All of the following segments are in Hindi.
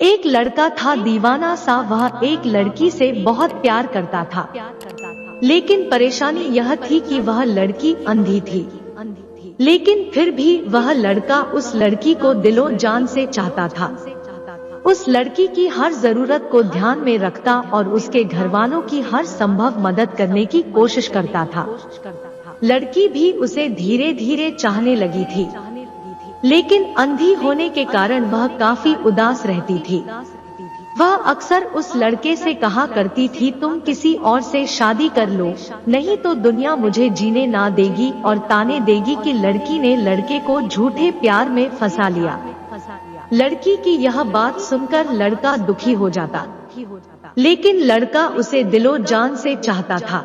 एक लड़का था दीवाना सा, वह एक लड़की से बहुत प्यार करता था। लेकिन परेशानी यह थी कि वह लड़की अंधी थी। लेकिन फिर भी वह लड़का उस लड़की को दिलो जान से चाहता था। उस लड़की की हर जरूरत को ध्यान में रखता और उसके घरवालों की हर संभव मदद करने की कोशिश करता था। लड़की भी उसे धीरे धीरे चाहने लगी थी, लेकिन अंधी होने के कारण वह काफी उदास रहती थी। वह अक्सर उस लड़के से कहा करती थी, तुम किसी और से शादी कर लो, नहीं तो दुनिया मुझे जीने ना देगी, और ताने देगी कि लड़की ने लड़के को झूठे प्यार में फंसा लिया। लड़की की यह बात सुनकर लड़का दुखी हो जाता, लेकिन लड़का उसे दिलो जान से चाहता था।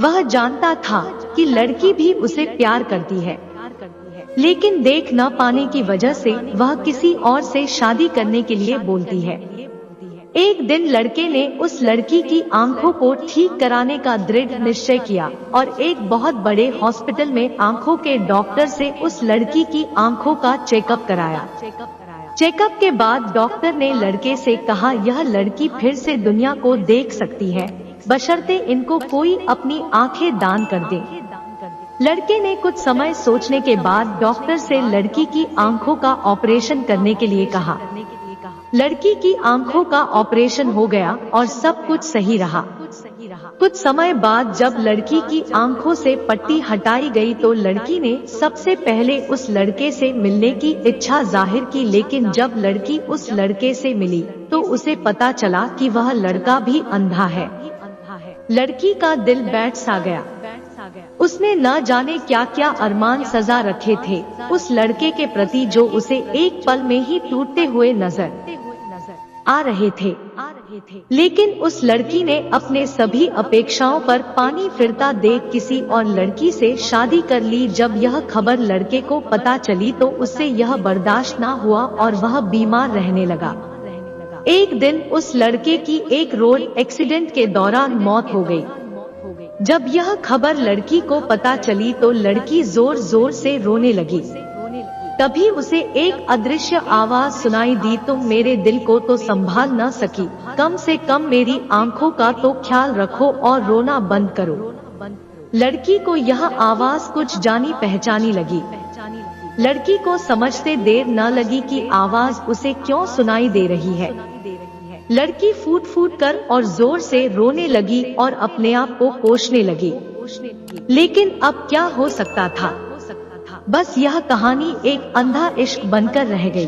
वह जानता था कि लड़की भी उसे प्यार करती है, लेकिन देख न पाने की वजह से वह किसी और से शादी करने के लिए बोलती है। एक दिन लड़के ने उस लड़की की आंखों को ठीक कराने का दृढ़ निश्चय किया और एक बहुत बड़े हॉस्पिटल में आंखों के डॉक्टर से उस लड़की की आंखों का चेकअप कराया। चेकअप के बाद डॉक्टर ने लड़के से कहा, यह लड़की फिर से दुनिया को देख सकती है, बशर्ते इनको कोई अपनी आंखें दान कर दे। लड़के ने कुछ समय सोचने के बाद डॉक्टर से लड़की की आंखों का ऑपरेशन करने के लिए कहा। लड़की की आंखों का ऑपरेशन हो गया और सब कुछ सही रहा। कुछ समय बाद जब लड़की की आंखों से पट्टी हटाई गई तो लड़की ने सबसे पहले उस लड़के से मिलने की इच्छा जाहिर की, लेकिन जब लड़की उस लड़के से मिली तो उसे पता चला कि वह लड़का भी अंधा है। लड़की का दिल बैठ सा गया। उसने न जाने क्या क्या अरमान सजा रखे थे उस लड़के के प्रति, जो उसे एक पल में ही टूटते हुए नजर आ रहे थे। लेकिन उस लड़की ने अपने सभी अपेक्षाओं पर पानी फिरता देख किसी और लड़की से शादी कर ली। जब यह खबर लड़के को पता चली तो उससे यह बर्दाश्त न हुआ और वह बीमार रहने लगा। एक दिन उस लड़के की एक रोड एक्सीडेंट के दौरान मौत हो गई। जब यह खबर लड़की को पता चली तो लड़की जोर जोर से रोने लगी। तभी उसे एक अदृश्य आवाज सुनाई दी, तुम मेरे दिल को तो संभाल न सकी, कम से कम मेरी आंखों का तो ख्याल रखो और रोना बंद करो। लड़की को यह आवाज कुछ जानी पहचानी लगी। लड़की को समझते देर न लगी कि आवाज उसे क्यों सुनाई दे रही है। लड़की फूट फूट कर और जोर से रोने लगी और अपने आप को कोसने लगी। लेकिन अब क्या हो सकता था? बस यह कहानी एक अंधा इश्क बनकर रह गई।